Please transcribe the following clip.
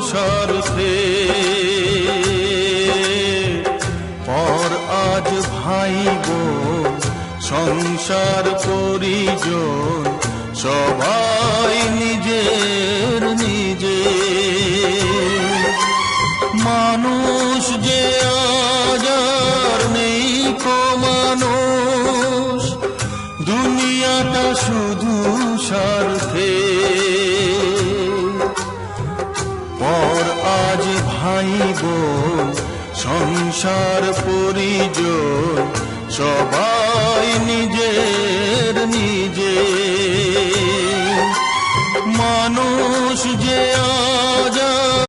স্বার্থে। পর আজ ভাই বোন সংসার পরিজন সবাই নিজের নিজে। মানুষ যে আজ আর নেই কো মানুষ, দুনিয়াটা শুধু স্বার্থে। পর আজ ভাই বোন সংসার পরিজন সবাই নিজের নিজে। মানুষ যে